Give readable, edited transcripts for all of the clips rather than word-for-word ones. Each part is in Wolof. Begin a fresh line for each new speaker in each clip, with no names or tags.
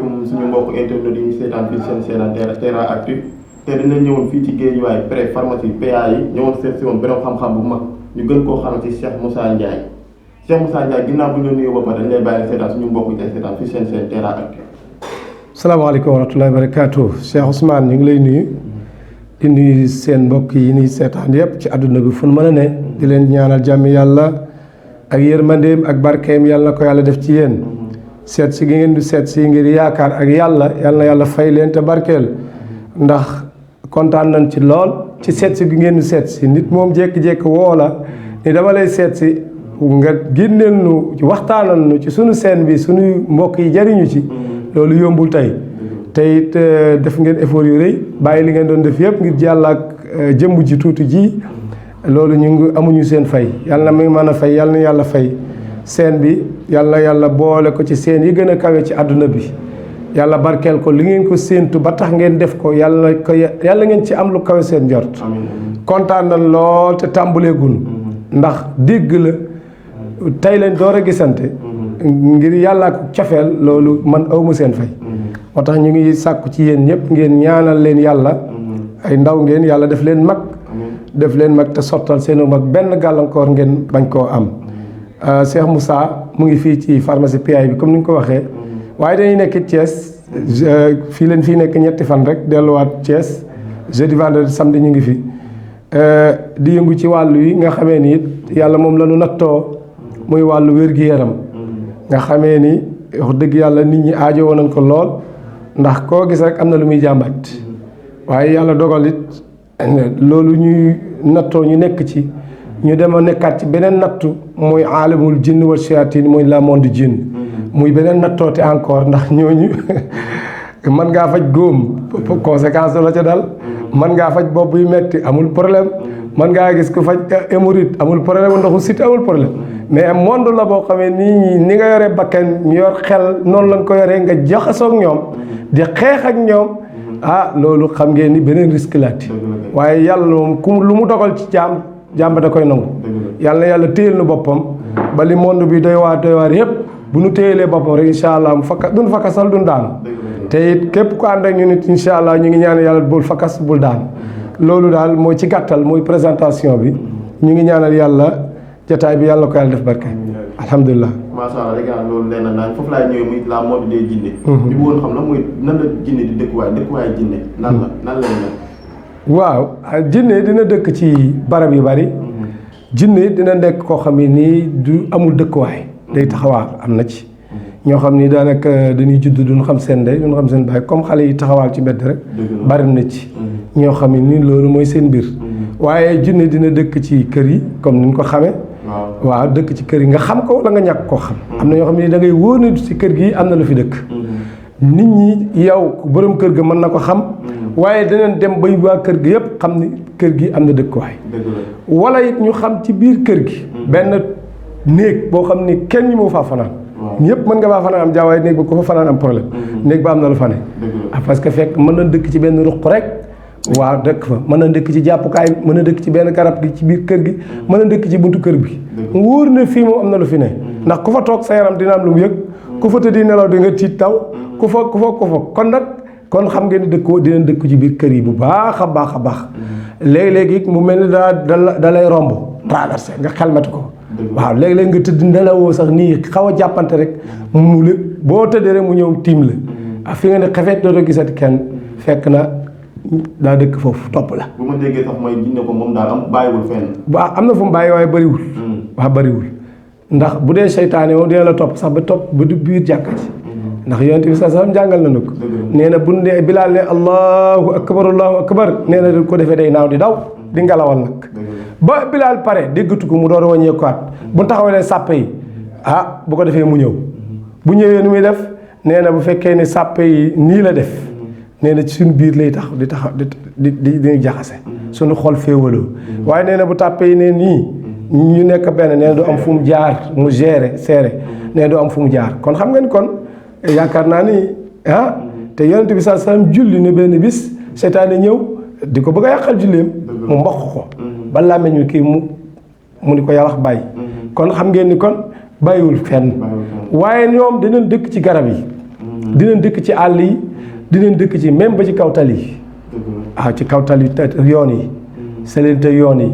asalaamaaleykum suñu mbokk internet yi ñu seetaan fii seen chaîne Terra Actu te dina ñëwoon fii ci Guédiawaye près pharmacie PA yi ñëwoon seet si woon beneen xam-xam bu mag ñu gën koo xam ci Cheikh Moussa Ndiaye Cheikh Moussa Ndiaye ginnaaw bu ñu la nuyoo ba pare dañ lay bàyyi seetaan suñu mbokk yi seetaan fii seen chaîne Terra Actu.
salaamaaleykum wa rahmatullahi wa barakaatu Cheikh Ousmane ñu ngi lay nuyu di nuyu seen mbokk yi ñuy seetaan yëpp ci àdduna bi fu nu mën a ne di leen ñaanal jàmm yàlla ak yërmandeem ak barkeem yàlla na ko yàlla def ci yéen seet si gi ngeen di seet si ngir yaakaar ak yàlla yàlla fay leen te barkeel ndax kontaan nañ ci lool ci seet si gi ngeen di seet si nit moom jékki-jékki woo la ni dama lay seet si nga génneel nu waxtaanal nu ci sunu seen bi sunu mbokk yi jariñu ci loolu yombul tey it def ngeen effort yu rëy bàyyi li ngeen doon def yëpp ngir yàlla ak jëmb ji tuuti ji loolu ñu ngi amuñu seen fay yàlla na muy mën a fay yàlla na yàlla fay seen bi yàlla boole ko ci seen yi gën a kawe ci àdduna bi yàlla barkeel ko li ngeen ko séentu ba tax ngeen def ko yàlla ngeen ci am lu kawe seen njort kontaan nañ lool te tàmbaleegul ndax dégg la tey leen door a gisante ngir yàlla ak cofeel loolu man awma seen fay moo tax ñu ngi sàkku ci yéen ñëpp ngeen ñaanal leen yàlla ay ndaw ngeen yàlla def leen mag te sottal seenu mag benn gàllankoor ngeen bañ koo am Cheikh Moussa mu ngi fii ci pharmacie PA bi comme ni nga ko waxee waaye dañuy nekk Thiès fii leen fii nekk ñetti fan rek delluwaat Thiès jeudi vendredi samedi ñu ngi fi di yëngu ci wàllu yi nga xamee ni it yàlla moom la ñu nattoo muy wàllu wér-gi-yaram nga xamee ni wax dëgg yàlla nit ñi aajowoo nañ ko lool ndax koo gis rek am na lu muy jàmbat waaye yàlla dogal it loolu ñuy nattoo ñu nekk ci ñu dem a nekkaat ci beneen nattu muy aalamul jinn wal shayatin muy la monde jinn muy beneen nattoote encore ndax ñooñu mën ngaa faj góom conséquence la ca dal mën ngaa faj bopp yu metti amul problème mën ngaa gis ku faj hémorroïde amul problème ndoxu sit amul problème mais monde la boo xamee ni nga yore bakkan ñu yor xel noonu lañ ko yoree nga jaxasoo ak ñoom di xeex ak ñoom loolu xam ngeen ni beneen risque laati waaye yàlla moom lu mu dogal ci jaam da koy nangu yàlla téyel nu boppam ba li monde bi doy waar yëpp bu nu téyelee boppam rek incha allah duñ fakasal duñ daanu te it képp ku ànd ak ñu nit incha allah ñu ngi ñaan yàlla bul fakas bul daanu loolu daal mooy ci gàttal mooy présentation bi ñu ngi ñaanal yàlla jataay bi yàlla ko yàlla def barke alhamdulilah.
macha allah rek loolu nee na foofu laay ñëwee muy la mode des jinne ñu bëggoon xam na mooy nan la jinne di dëkkuwaay jinne nan la
waaw jinne dina dëkk ci barab yu bari jinne dina nekk koo xam ne nii du amul dëkkuwaay day taxawaal am na ci ñoo xam ni daanaka dañuy judd duñu xam seen ndey duñu xam seen baay comme xale yi taxawaal ci mbedd rek bari na ci ñoo xam ne nii loolu mooy seen mbir waaye jinne dina dëkk ci kër yi comme ni ñu ko xamee waaw dëkk ci kër yi nga xam ko wala nga ñàkk koo xam am na ñoo xam ne da ngay wóor ne ci kër gi am na lu fi dëkk nit ñi yow borom kër ga mën na ko xam waaye danañ dem bay waa kër gi yëpp xam ni kër gi am na dëkkuwaay wala it ñu xam ci biir kër gi benn néeg boo xam ni kenn ñi moo faa fanaan ñëpp mën nga faa fanaan am jaawaay néeg ba ko fa fanaan am problème néeg ba am na lu fa ne parce que fekk mën na dëkk ci benn ruq rek waaw dëkk fa mën na dëkk ci jàppukaay bi mën na dëkk ci benn garab gi ci biir kër gi mën na dëkk ci buntu kër bi wóor na fii moom am na lu fi ne ndax ku fa toog sa yaram dina am lu mu yëg ku fa tëddi nelaw di nga tiit taw ku fa kon xam ngeen ni dina dëkk ci biir kër yi bu baax a baax léegi-léegi mu mel ni da lay romb traversé nga xelmati ko waaw léegi-léegi nga tëdd nelawoo sax nii xaw a jàppante rek mu la boo tëddee rek mu ñëw tiim la fi nga ne xefeet dootoo gisati kenn fekk na daa dëkk foofu topp la.
bu ma déggee sax mooy jinne ko moom daal bàyyiwul fenn.
waaw am na fu mu bàyyi waaye bëriwul. waaw bëriwul ndax bu dee seytaane moom dina la topp sax ba topp ba du biir jàkka ci ndax yonent bi sallallahu alayhi wasallam jàngal na ko. nee na bu ne Bilaal ne allahu akbar nee na ko defee day naaw di daw di ngelawal nag. ba Bilaal pare déggatu ko mu door a wàññeekuwaat bu taxawalee sàppe yi bu ko defee mu ñëw bu ñëwee nu muy def nee na bu fekkee ni sàppe yi nii la def. nee na ci suñu biir lay taxaw di jaxase suñu xol féewaloo waaye nee na bu tàppee yi ne nii ñu nekk benn nee na du am fu mu jaar mu seere nee na du am fu mu jaar kon xam nga ni kon yaakaar naa ni te yonent bi sallallahu alayhi wasallam julli ne benn bis seytaane ñëw di ko bëgg a yàqal julleem mu mboq ko ba làmmeñ wi kii mu ni ko yàlla bàyyi kon xam ngeen ni kon bàyyiwul fenn waaye ñoom dinañ dëkk ci garab yi dinañ dëkk ci àll yi dinañ dëkk ci même ba ci kaw tali yi waaw ci kaw tali yoon yi selente yoon yi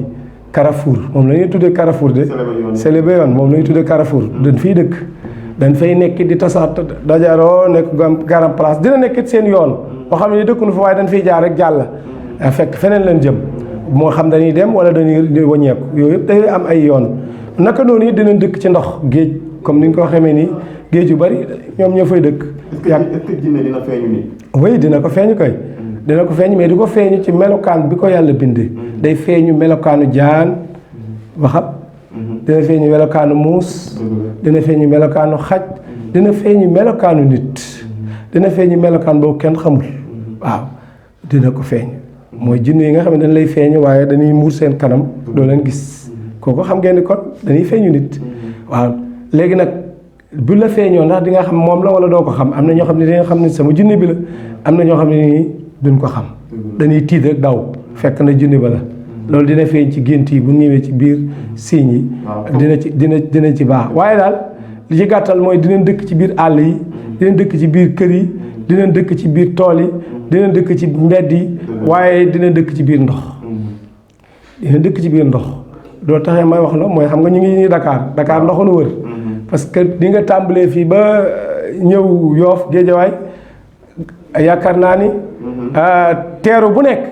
Carrefour moom la ñuy tuddee Carrefour de Selebe yoon moom la ñuy tuddee Carrefour dañ fiy dëkk dañ fay nekk di tasaat dajaroo nekk garam place dina nekk seen yoon boo xam ne dëkkuñu fa waaye dañ fiy jaar rek jàll fekk feneen leen jëm moo xam dañuy dem wala dañuy wàññeeku yooyu yëpp day am ay yoon naka noonu it dinañ dëkk ci ndox géej comme ni nga ko xamee nii géej yu bari ñoom ñoo fay dëkk.
est-ce que jinne dina feeñu nii.
oui dina ko feeñu koy. dina ko feeñ mais di ko feeñu ci melokaan bi ko yàlla bindee. day feeñu melokaanu jaan waxam. dina feeñu melokaanu muus. dina feeñu melokaanu xaj. dina feeñu melokaanu nit. dina feeñu melokaan boobu kenn xamul. waaw dina ko feeñ. mooy jinne yi nga xam ne dañ lay feeñu waaye dañuy muur seen kanam doo leen gis kooku xam ngeen ni kon dañuy feeñu nit. waaw léegi nag bu la feeñoo ndax di nga xam moom la wala doo ko xam am na ñoo xam ne dañoo xam ne sama jinne bi la am na ñoo xam ne nii duñ ko xam dañuy tiit rek daw fekk na jinne ba la loolu dina feeñ ci gént yi bu ñëwee ci biir signes yi dina ci baax waaye daal li ci gàttal mooy dinañ dëkk ci biir àll yi dinañ dëkk ci biir kër yi dinañ dëkk ci biir tool yi dinañ dëkk ci mbedd yi waaye dinañ dëkk ci biir ndox dinañ dëkk ci biir ndox loolu taxee may wax la mooy xam nga ñu ngi Dakar ndox nu wër parce que di nga tàmbalee fii ba ñëw Yoof Géejawaay yaakaar naa ni teeru bu nekk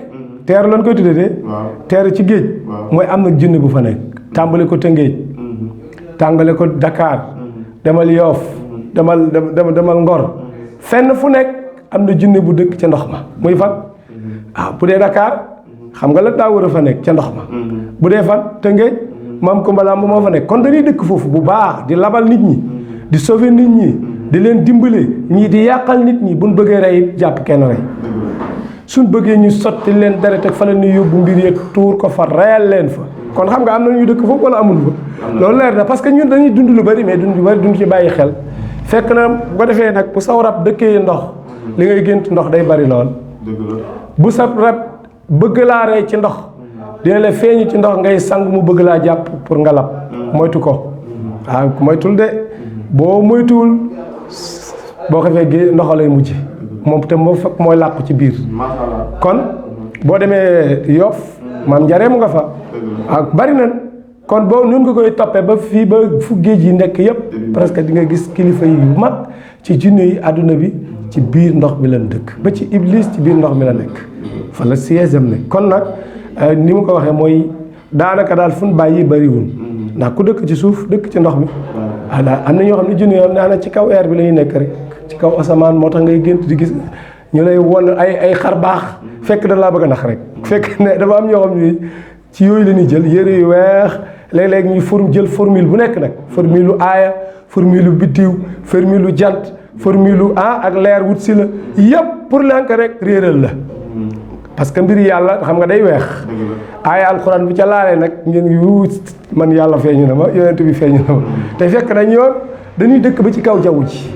teeru lañ koy tuddee teeru ci géej mooy am na junne bu fa nekk tàmbale ko Tëngéej tàmbale ko Dakar demal Yoof demal Ngor fenn fu nekk am na junne bu dëkk ca ndox ma muy fan bu dee Dakar xam nga la daa war a fa nekk ca ndox ma bu dee fan Tëngéej maam Kumba Lamb moo fa nekk kon dañuy dëkk foofu bu baax di labal nit ñi di sauver nit ñi di leen dimbale ñii di yàqal nit ñi buñ bëggee rey jàpp kenn rey suñ bëggee ñu sotti leen deret ak fa la ñuy yóbbu mbir yeeg tuur ko fa reyal leen fa kon xam nga am na ñu dëkk foofu wala amul fa loolu leer na parce que ñun dañuy dund lu bari mais dund lu bari dund ci bàyyi xel fekk na bu ko defee nag bu saw rab dëkkee ndox li ngay gént ndox day bari lool bu sa rab bëgg laa rey ci ndox dina la feeñu ci ndox ngay sang mu bëgg laa jàpp pour nga lab moytu ko waaw moytul de boo moytuwul boo ko fee ndox lay mujj moom te moo fekk mooy làqu ci biir kon boo demee Yoff maam njaree mu nga fa ak bari na kon boo nun nga koy toppee ba fii ba fu géej yi nekk yëpp presque di nga gis kilifa yu mag ci jinne yi àdduna bi ci biir ndox mi lan dëkk ba ci Iblis ci biir ndox mi la nekk fa la siège am nekk kon nag ni mu ko waxee mooy daanaka daal fu ñu bàyyi bariwul ndax ku dëkk ci suuf dëkk ci ndox mi daal am na ñoo xam ne junne yoo xam ne daanaka ci kaw air bi la ñuy nekk rek ci kaw asamaan moo tax ngay gént di gis ñu lay won ay xar baax fekk da laa bëgg a nax rek fekk ne dafa am ñoo xam ne ci yooyu la ñuy jël yëre yu weex léeg-léeg ñu jël formule bu nekk nag formule lu aaya formule lu biddiw formule lu jant formule lu ak leer wut si la yëpp pour lenk rek réeral la parce que mbiri yàlla xam nga day weex aaya alxuraan bu ca laalee nag ngeen yu man yàlla feeñu na ma yonent bi feeñu na ma te fekk na ñoom dañuy dëkk ba ci kaw jaww ji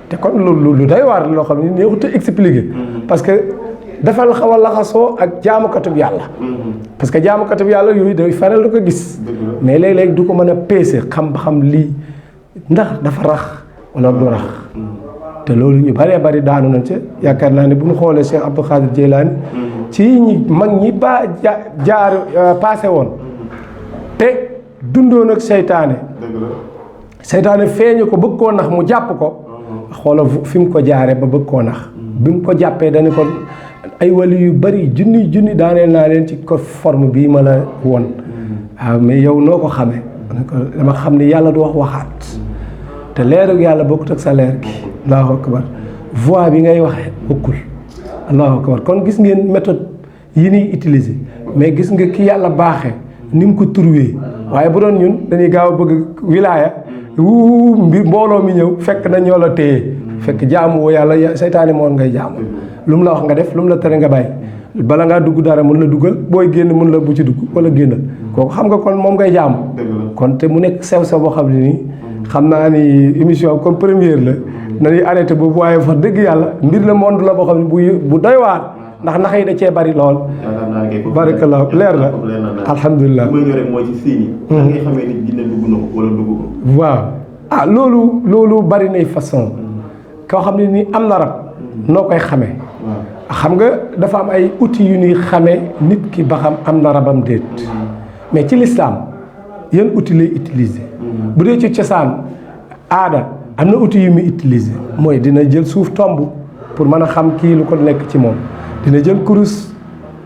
te kon lu day waar loo xam ne neexut a expliquer parce que dafa xaw a laxasoo ak jaamukatub yàlla parce que jaamukatub yàlla yooyu day faral di ko gis mais léeg-léeg du ko mën a peese xam ba xam lii ndax dafa rax wala du rax te loolu ñu bëree bëri daanu nañ ci yaakaar naa ne bu ñu xoolee Cheikh Abdou Khadir Jeylaani ci ñi mag ñi jaar passé woon te dundoon ak seytaane feeñu ko bëgg koo nax mu jàpp ko xoola fi mu ko jaaree ba bëgg koo nax bi mu ko jàppee dañu ko ay wali yu bari junni daaneel naa leen ci ko forme bii ma la woon waaw mais yow noo ko xamee dama xam ne yàlla du waxaat te leerug yàlla bokkut ak sa leer gi allahu akbar voix bi ngay waxee bokkul allahu akbar kon gis ngeen méthode yi ñuy utiliser mais gis nga ki yàlla baaxee ni mu ko turwee waaye bu doon ñun dañuy gaaw a bëgg wilaaya mbooloo mi ñëw fekk na ñoo la téye fekk jaamu woo yàlla seytaane moon ngay jaamu lu mu la wax nga def lu mu la tere nga bàyyi bala ngaa dugg dara mun la duggal booy génn mun la bu ci dugg wala génnal kooku xam nga kon moom ngay jaamu kon te mu nekk sew boo xam ne nii xam naa ni émission comme première la nañuy arrêté boobu waaye wax dëgg yàlla mbir la monde la boo xam ne bu doy waar ndax nax yi da cee bari lool. barakallah leer na alhamdulilah.
li may ñëw rek mooy ci siin yi. da ngay xamee ni jinne dugg na ko wala dugg ko.
waaw loolu bari nay façon koo xam ne nii am na rab noo koy xamee xam nga dafa am ay outils yu ñuy xamee nit ki ba xam am na rabam déet mais ci lislaam yan outil lay utiliser bu dee ci cosaan aada am na outil yu muy utiliser mooy dina jël suuf tomb pour mën a xam kii lu ko nekk ci moom dina jël kurus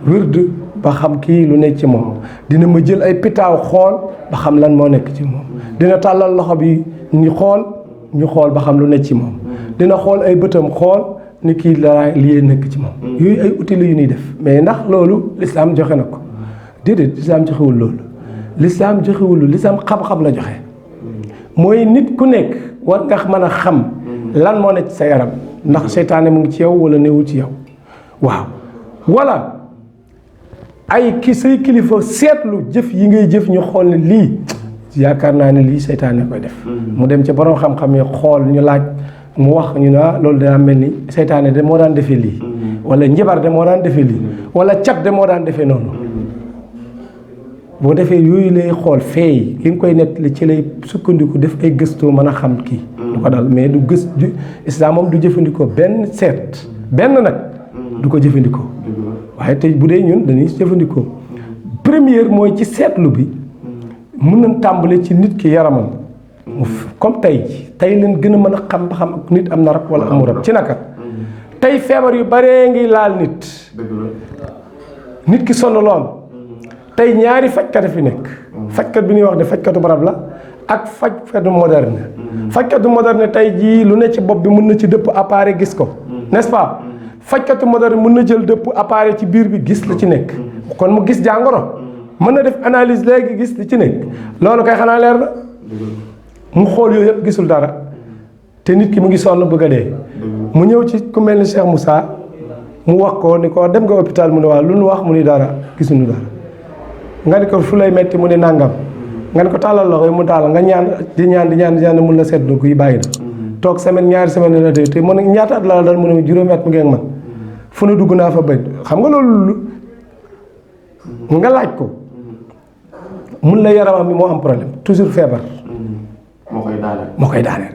wird ba xam kii lu nekk ci moom dina ma jël ay pitaaw xool ba xam lan moo nekk ci moom dina tàllal loxo bi ñu xool ba xam lu nekk ci moom dina xool ay bëtam xool ni kii la lii nekk ci moom yooyu ay outils yu ñuy def mais ndax loolu lislaam joxe na ko déedéet lislaam joxewul loolu lislaam joxewul lislaam xam-xam la joxe mooy nit ku nekk war nga mën a xam lan moo nekk ci sa yaram ndax seytaane mu ngi ci yow wala newul ci yow waaw wala ay say kilifa seetlu jëf yi ngay jëf ñu xool ne lii yaakaar naa ne lii seytaane koy def mu dem ci borom xam-xam yi xool ñu laaj mu wax ñu ne loolu daa mel ni seytaane de moo daan defee lii wala njibar de moo daan defee lii wala cat de moo daan defee noonu boo defee yooyu lay xool feey li nga koy nettali ci lay sukkandiku def ay gëstoo mën a xam kii du ko dal mais du gës islam moom du jëfandikoo benn seet benn nag du ko jëfandikoo waaye tey bu dee ñun dañuy jëfandikoo première mooy ci seetlu bi mën nañ tàmbale ci nit ki yaramam comme tey leen gën a mën a xam ba xam nit am na rab wala amul rab ci naka tey feebar yu baree ngi laal nit ki sonn lool tey ñaari fajkat fi nekk fajkat bi ñuy wax ne fajkatu barab la ak fajkatu moderne tey jii lu ne ci bopp bi mën na ci dëpp appareil gis ko n'est-ce pas fajkatu moderne mën na jël dëpp appareil ci biir bi gis la ci nekk kon mu gis jàngoro mën na def analyse léegi gis li ci nekk loolu kay xanaa leer na mu xool yooyu yëpp gisul dara te nit ki mu ngi sonn bëgg a dee mu ñëw ci ku mel ni Cheikh Moussa mu wax ko ni ko dem nga hôpital mu ne waaw lu nu wax mu ni dara gisuñu dara nga ni ko fu lay metti mu ne nàngam nga ni ko tàllal loxo yi mu tàllal nga ñaan di ñaan mun la seetlu ko yi bàyyi na toog semaine ñaari semaine la te mu ne ñaata at la dal mu ne juróomi at mu ngeen man fu ne dugg naa fa bëj xam nga loolu nga laaj ko mun la yaramam bi moo am problème toujours feebar moo koy daaneel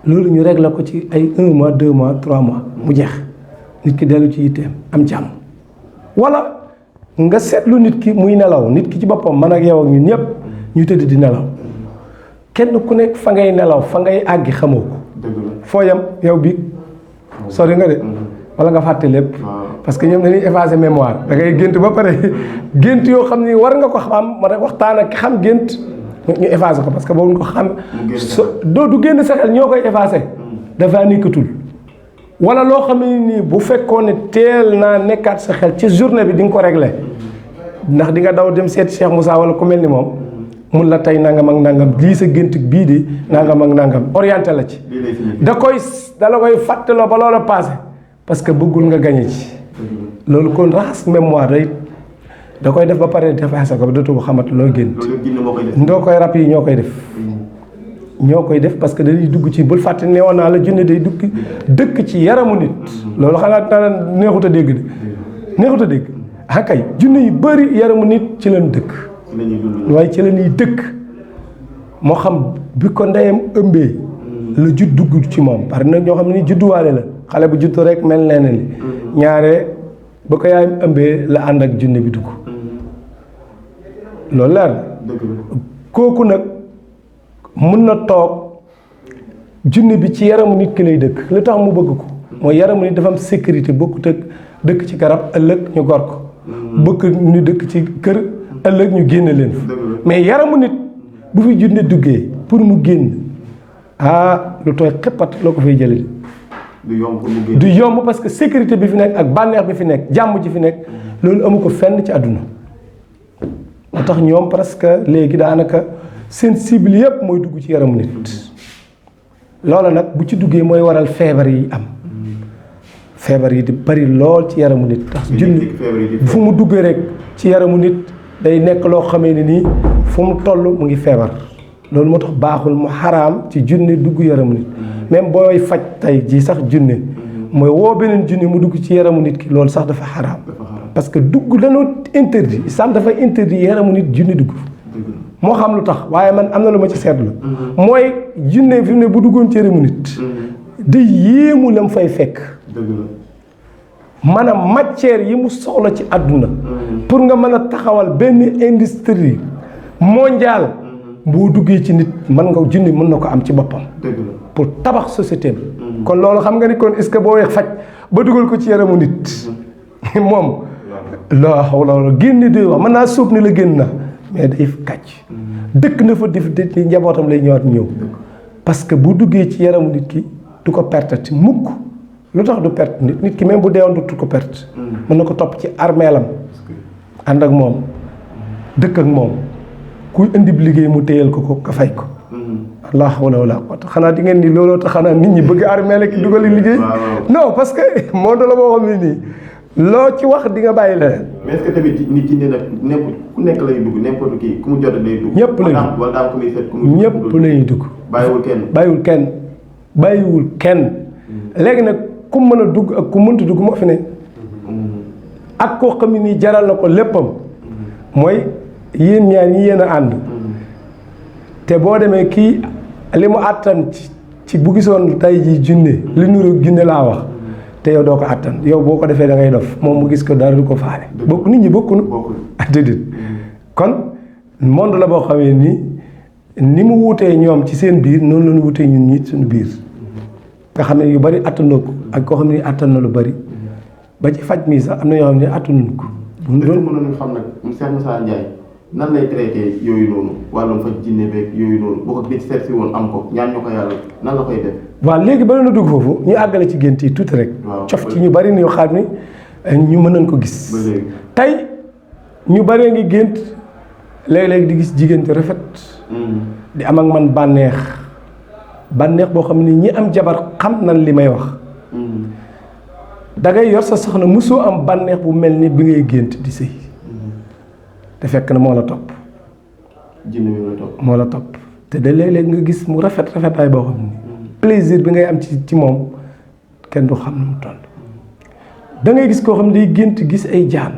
loolu ñu réglé ko ci ay 1 mois 2 mois 3 mois mu jeex nit ki dellu ci yitteem am jàmm wala nga seetlu nit ki muy nelaw nit ki ci boppam man ak yow ak ñun ñëpp ñu tëdd di nelaw kenn ku nekk fa ngay nelaw fa ngay àggi xamoo ko foo yam yow bi sori nga de wala nga fàtte lépp parce que ñoom dañuy effacer mémoire da ngay gént ba pare gént yoo xam ni war nga ko xam ma waxtaan ak ki xam gént ñu effacer ko parce que boobu ñu ko xam du génn sa xel ñoo koy effacer dafa nekkatul wala loo xam ne nii bu fekkoon ne teel naa nekkaat sa xel ci journée bi di nga ko régler ndax di nga daw dem seet Cheikh Moussa wala ku mel ni moom mun la tey nangam ak nangam lii sa gént bii di nangam ak nangam orienté la ci dala koy fàttaloo ba loola passé parce que bëggul nga gañe ci loolu kon raxas mémoire day da koy def ba pare defaase ko ba dootu ko xamat loo gént ndoo koy rab yi ñoo koy def parce que dañuy dugg ci bul fàtte ne woon naa la junne day dëkk ci yaramu nit loolu xanaa dana neexut a dégg ah kay junne yu bëri yaramu nit ci lañ dëkk waaye ci la ñuy dëkk moo xam bi ko ndeyam ëmbee la judd dugg ci moom bari na ñoo xam ne ni judduwaale la xale bu juddu rek mel nee na li ñaare ba ko yaayam ëmbee la ànd ak junne bi dugg loolu leer kooku nag mun na toog junne bi ci yaramu nit ki lay dëkk lu tax mu bëgg ko mooy yaramu nit dafa am sécurité bokkut ak dëkk ci garab ëllëg ñu gor ko bëgg ñu dëkk ci kër ëllëg ñu génne leen fa mais yaramu nit bu fi junne duggee pour mu génn lu tooy xëppat loo ko fay jëlee du yomb parce que sécurité bi fi nekk ak bànneex bi fi nekk jàmm ji fi nekk loolu amu ko fenn ci àdduna moo tax ñoom presque léegi daanaka seen cible yëpp mooy dugg ci yaramu nit loola nag bu ci duggee mooy waral feebar yi am feebar yi di bari lool ci yaramu nit tax junni fu mu duggee rek ci yaramu nit day nekk loo xamee ne nii fu mu toll mu ngi feebar loolu moo tax baaxul mu xaraam ci junne dugg yaramu nit même booy faj tey ji sax junne mooy woo beneen junne mu dugg ci yaramu nit ki loolu sax dafa xaraam parce que dugg dañoo interdit islam dafa interdit yaramu nit junne dugg moo xam lu tax waaye man am na lu ma ci seetlu mooy junne fi mu ne bu duggoon ci yaramu nit day yéemu la mu fay fekk.
dëgg la.
maanaam matière yi mu soxla ci àdduna. pour nga mën a taxawal benn industrie mondiale. boo duggee ci nit mën nga junni mën na ko am ci boppam.
dëgg la.
pour tabax société bi. kon loolu xam nga ni kon est-ce que boo weex faj ba dugal ko ci yaramu nit. moom. loo xaw la génn di wax mën naa suuf ni la génn na mais day kàcc. dëkk na fa di njabootam lay ñëwaat ñëw. parce que bu duggee ci yaramu nit ki du ko perte ci mukk. lu tax du perte nit ki même bu deewoon du ko perte. mën na ko topp ci armeelam. ànd ak moom. dëkk ak moom. kuy indi liggéey mu téyel ko nga fay ko. laa hawla wala quwwata xanaa di ngeen ni looloo tax xanaa nit ñi bëgg armeel ki dugali liggéey. non parce que monde la boo xam ne nii loo ci wax di nga bàyyi leneen.
mais est-ce que tamit nit ci ne nag ku nekk lay dugg n'importe qui ku mu jot day dugg.
ñëpp lay dugg
wala daal ku muy seet ku mu
ñëpp lay dugg. bàyyiwul kenn. léegi nag ku mën a dugg ak ku mënta dugg moo fi ne. ak koo xam ne nii jaral na ko léppam. mooy yéen ñaar ñi yéen a ànd. te boo demee kii li mu àttan ci bu gisoon tey ji junne li nuru junne laa wax te yow doo ko àttan yow boo ko defee da ngay dof moom mu gis ko dara du ko faale. bokk nit ñi bokkunu déedéet kon monde la boo xamee ni mu wutee ñoom ci seen biir noonu la ñu wutee ñun ñi suñu biir nga xam ne yu bari àttanoo ko ak koo xam ne àttan na lu bari ba ci faj mii sax am na ñoo xam ne àttanuñ ko.
mënoon xam nag Cheikh Moussa Ndiaye nan lay traité yooyu noonu wàllum faj jinne beeg yooyu noonu boo ko nit seet si woon am ko ñaan ñu ko yàlla nan la koy def.
waaw léegi bala na dugg foofu ñu àggale ci gént yi tuuti rek. cof ci ñu bari ni xam ni ñu mën nañ ko gis. tey ñu baree ngi gént léeg-léeg di gis jigéen ju rafet. di am ak man bànneex boo xam ne ñi am jabar xam nañ li may wax. da ngay yor sa soxna mosoo am bànneex bu mel ni bi ngay gént di sëy. te fekk na moo la topp.
jinne bi la topp.
moo la topp te da léeg-léeg nga gis mu rafetaay boo xam ni plaisir bi ngay am ci moom kenn du xam na mu toll. da ngay gis koo xam ne day gént gis ay jaan.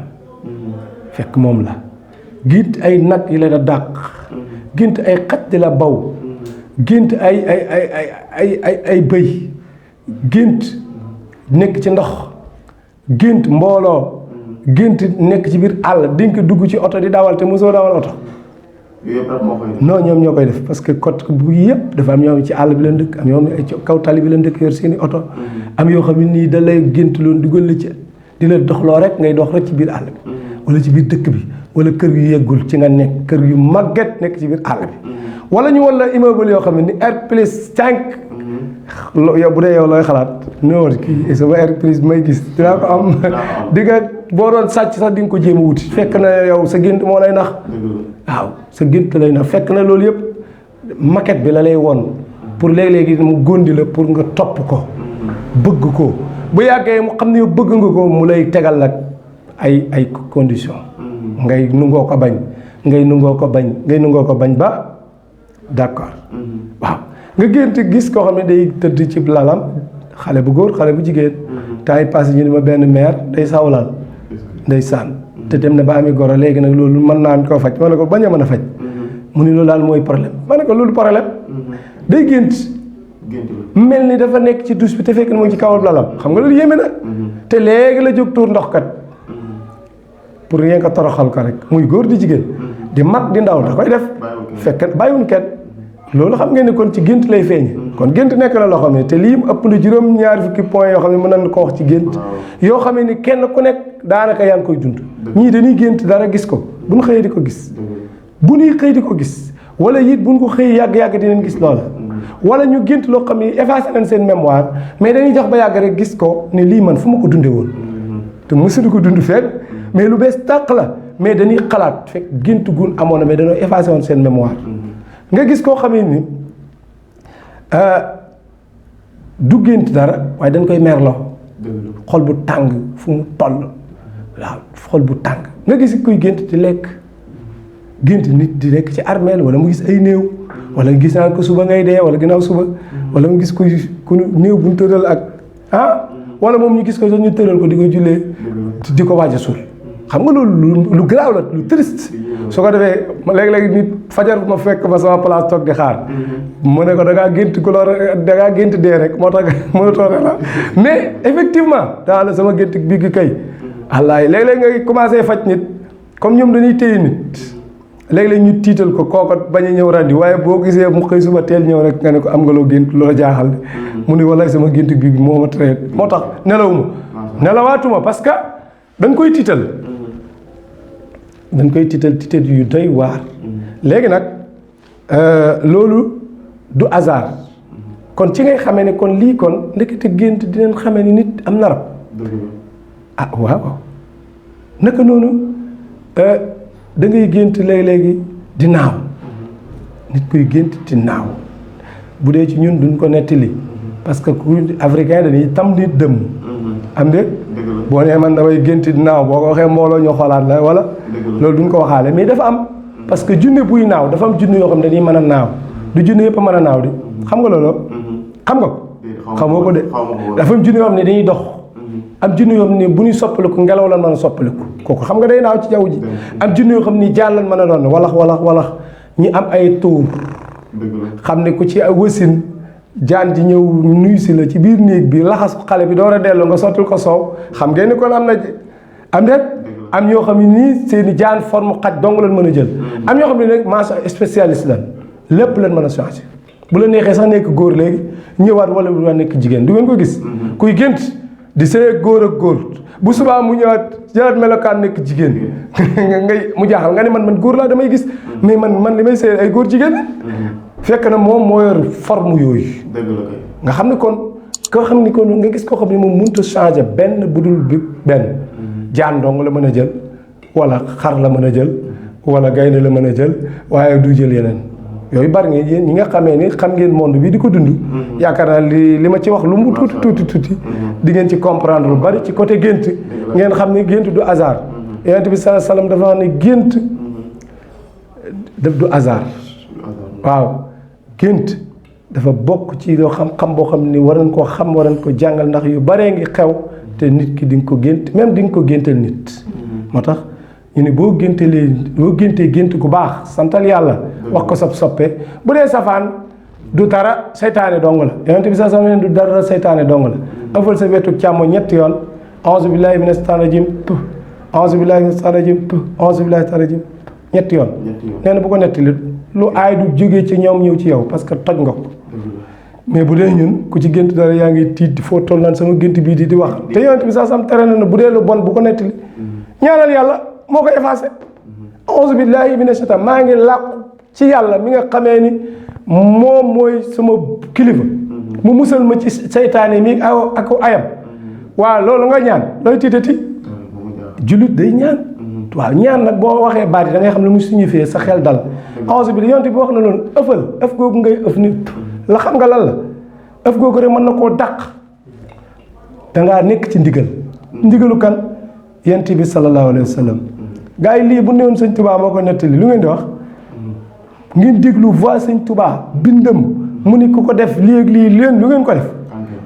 fekk moom la. gént ay nag yi la da dàq. gént ay xaj di la baw. gént ay bëy. gént nekk ci ndox. gént mbooloo. gént nekk ci biir àll di nga dugg ci oto di dawal te mosoo dawal oto.
yooyu yëpp moo koy def.
non ñoom ñoo koy def parce que côté bu yëpp dafa am ñoo xam ne ci àll bi leen dëkk am yoo xam ne ci kaw tali bi leen dëkk yor seeni oto. am yoo xam ne nii da lay gént loon dugal la ci di la doxloo rek ngay dox rek ci biir àll bi. wala ci biir dëkk bi wala kër yu yeggul ci nga nekk kër yu màgget nekk ci biir àll bi. wala ñu wala immeuble yoo xam ne ni R+5. yow bu dee yow looy xalaat non kii sama R+ may gis dinaa ko am. di nga boo doon sàcc sax di nga ko jéem a wuti fekk na yow sa gént moo lay nax. waaw sa gént lay nax fekk na loolu yëpp maquette bi la lay won pour léeg-léegi mu góndi la pour nga topp ko. bëgg ko bu yàggee mu xam ne yow bëgg nga ko mu lay tegal nag ay conditions. ngay nungoo ko bañ ngay nungoo ko bañ ba d'accord. waaw nga gént gis koo xam ne day tëdd ci lalam xale bu góor xale bu jigéen. temps yi passé ñu ne ma benn mère day sawlal day sànn te dem na ba ami goro léegi nag loolu mën naa am koo faj ma ne ko bañ a mën a faj. mu ni loolu daal mooy problème ma ne ko loolu problème. day gént. mel ni dafa nekk ci douche bi te fekk na mu ngi ci kawal lalam xam nga loolu yéeme na. te léegi la jóg tuur ndox kat. pour rien que toroxal ko rek muy góor di jigéen. di mag di ndaw da koy def. fekk bàyyiwuñ kenn. loolu xam ngeen ne kon ci gént lay feeñ. kon gént nekk na loo xam ne te lii ëpp na juróom-ñaari fukki point yoo xam ne mën nañu ko wax ci gént. yoo xam ne ni kenn ku nekk daanaka yaa ngi koy dund. ñii dañuy gént dara gis ko bu ñu xëyee di ko gis. bu ñuy xëy di ko gis wala it bu ñu ko xëyee yàgg-yàgg dinañ gis loola. wala ñu gént loo xam ne effacé nañ seen mémoire mais dañuy jox ba yàgg rek gis ko ne lii man fu ma ko dundee woon. te mësuñu ko dund fenn mais lu bees tàq la mais dañuy xalaat fekk gént gun amoon na mais dañoo effacé woon seen mémoire. nga gis koo xamee ni du gént dara waaye dañ koy merloo xol bu tàng fu mu toll waaw xol bu tàng nga gis kuy gént di lekk gént nit di lekk ci armeel wala mu gis ay néew wala gis naa ko suba ngay dee wala ginnaaw suba wala mu gis ku néew bu ñu tëral ak wala moom ñu gis ko sax ñu tëral ko di ko jullee di ko waaj a suul xam nga loolu lu garaaw la lu triste su ko defee léeg-léeg nit fajar ma fekk ma sama place toog di xaar mu ne ko da ngaa gént ku da ngaa gént dee rek moo tax mënatoo ne la mais effectivement daa la sama gént bii gi kay wallaay léeg-léeg ngay commencé faj nit comme ñoom dañuy téye nit léeg-léeg ñu tiital ko kooko bañ a ñëw rendi waaye boo gisee mu xëy suba teel ñëw rek nga ne ko am nga loo gént loola jaaxal mu ne wallaay sama gént bii bi moo ma tere moo tax nelawuma nelawaatuma parce que dañ koy tiital tiital yu doy waar léegi nag loolu du hasard kon ci ngay xamee ne kon lii kon ndekete gént dinañ xamee ni nit am na rab ah waaw naka noonu da ngay gént léegi di naaw nit kuy gént di naaw bu dee ci ñun duñ ko nettali parce que ku africain dañuy tam nit dëmm am de boo nee man damay gént di naaw boo ko waxee mbooloo ñu xoolaat la wala loolu duñ ko waxaale mais dafa am parce que junne buy naaw dafa am junne yoo xam ne dañuy mën a naaw du junne yëpp a mën a naaw di xam nga loolu xam nga ko xamoo ko de dafa am junne yoo xam ne dañuy dox am junne yoo xam ne bu ñuy soppaliku ngelaw lan mën a soppaliku kooku xam nga day naaw ci jaww ji am junne yoo xam ne jaan lan mën a doon walax ñi am ay tuur xam ne ku ci wasin jaan ji ñëw nuyu si la ci biir néeg bi laxas xale bi door a dellu nga sottil ko soow xam ngeen ni kon am na am det am ñoo xam ne nii seeni jaan forme xaj dong lan mën a jël am ñoo xam ne nag mention spécialiste lan lépp lan mën a changé bu la neexee sax nekk góor léegi ñëwaat wala bu nekk jigéen du ngeen ko gis kuy gént di sëy góor ak góor bu subaa mu ñëwaat jëlaat melokaan nekk jigéen ngay mu jaaxal nga ne man góor laa damay gis mais man li may sëy ay góor jigéen fekk na moom moo yor forme yooyu nga xam ne kon koo xam ni kon nga gis koo xam ne moom mënut a changé benn bu dul bi benn jaan dong la mën a jël wala xar la mën a jël wala gaynde la mën a jël waaye du jël yeneen yooyu bari ngeen yéen ñi nga xamee ni xam ngeen monde bi di ko dund yaakaar naa li ma ci wax lu mu tuuti di ngeen ci comprendre lu bari ci côté gént ngeen xam ne gént du hasard yonent bi sallallahu alayhi wasallam dafa wax ne gént daf du hasard waaw gént dafa bokk ci loo xam-xam boo xam ni war nañ koo xam war nañ ko jàngal ndax yu baree ngi xew te nit ki di nga ko gént même di nga ko géntal nit moo tax ñu ne boo géntee gént gu baax santal yàlla wax ko sab soppe bu dee safaan du dara seytaane dong la yonent bi sax sama ne du dara seytaane dong la ëffal sa wetu càmmo ñetti yoon a'uuzu billaahi mina shaytaani rajiim a'uuzu billaahi mina shaytaani rajiim a'uuzu billaahi mina shaytaani rajiim ñetti yoon nee na bu ko nettali lu aay du jógee ci ñoom ñëw ci yow parce que toj nga ko mais bu dee ñun ku ci gént dara yaa ngi tiit foo toll naan sama gént bii di wax te yonent bi sax sam tere na bu dee lu bon bu ko nettali ñaanal yàlla moo ko effacé a'uuzu billaahi mina shaytaan maa ngi làqu ci yàlla mi nga xamee ni moom mooy sama kilifa mu musal ma ci seytaane mi ak ayam waaw loolu nga ñaan looy tiitati jullit day ñaan waaw ñaan nag boo waxee baat yi da ngay xam ne mu signifié sa xel dal a'uuzu billaahi yonent bi wax na loolu ëf googu ngay ëf nit la xam nga lan la ëf googu rek mën na koo dàq dangaa nekk ci ndigalu kan yonent bi sallallahu alayhi wa sallam gaa yi lii bu newoon sëñ Touba moo ko nettali lu ngeen di wax ngeen déglu voix sëñ Touba bindam mu ni ku ko def lii ak lii leen lu ngeen ko def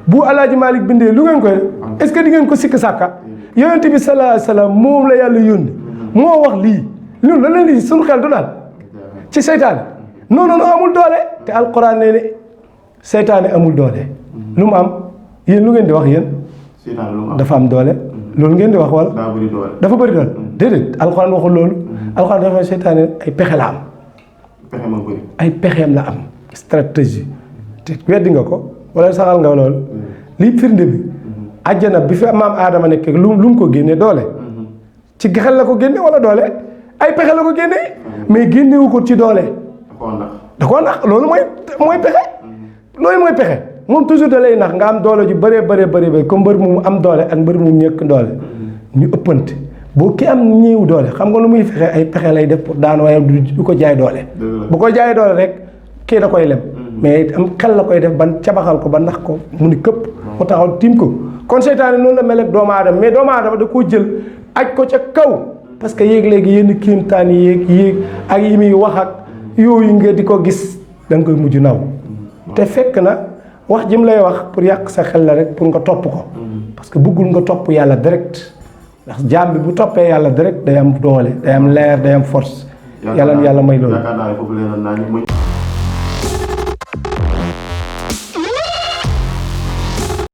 bu Alaaji Malick bindee lu ngeen ko def est-ce que di ngeen ko sikk sàkka yonent bi sallallahu alayhi wa sallam moom la yàlla yónni moo wax lii ñun la leen lii suñu xel du daal ci seytaane non amul doole te alquran nee ne seytaane amul doole lu mu am yéen lu ngeen di wax yéen dafa am doole loolu ngeen di wax wala dafa bëri doole déedéet alxuraan waxul loolu alxuraan dafa seytaane ay pexe la am ay pexeem la am stratégie te weddi nga ko wala saxal nga loolu lii firnde bi àjjana bi fi maam aadama nekk lu mu ko génnee doole ci xel la ko génne wala doole ay pexe la ko génne mais génnewu ko ci doole da koo nax loolu mooy pexe loolu mooy pexe moom toujours da lay nax nga am doole ju bëree comme mbër mu am doole ak mbër mu ñëkk doole ñu ëppante boo ki am ñëw doole xam nga lu muy fexe ay pexe lay def pour daan waaye du ko jaay doole bu ko jaay doole rek kii da koy lem mais am xel la koy def ban cabaxal ko ba ndax ko mu ni këpp mu taxaw tiim ko kon seytaane noonu la mel ak doomu aadama mais doomu aadama da koo jël aj ko ca kaw parce que yéeg-léegi yenn kéemtaan yi yéeg ak yi muy wax ak yooyu nga di ko gis da nga koy mujj naw te fekk na wax jim lay wax pour yàq sa xel la rek pour nga topp ko parce que bëggul nga topp yàlla direct ndax jaam bi bu toppee yàlla direct day am doole day am leer day am force yàlla na yàlla may loolu.
yaakaar naa ne foofu leen naa ñu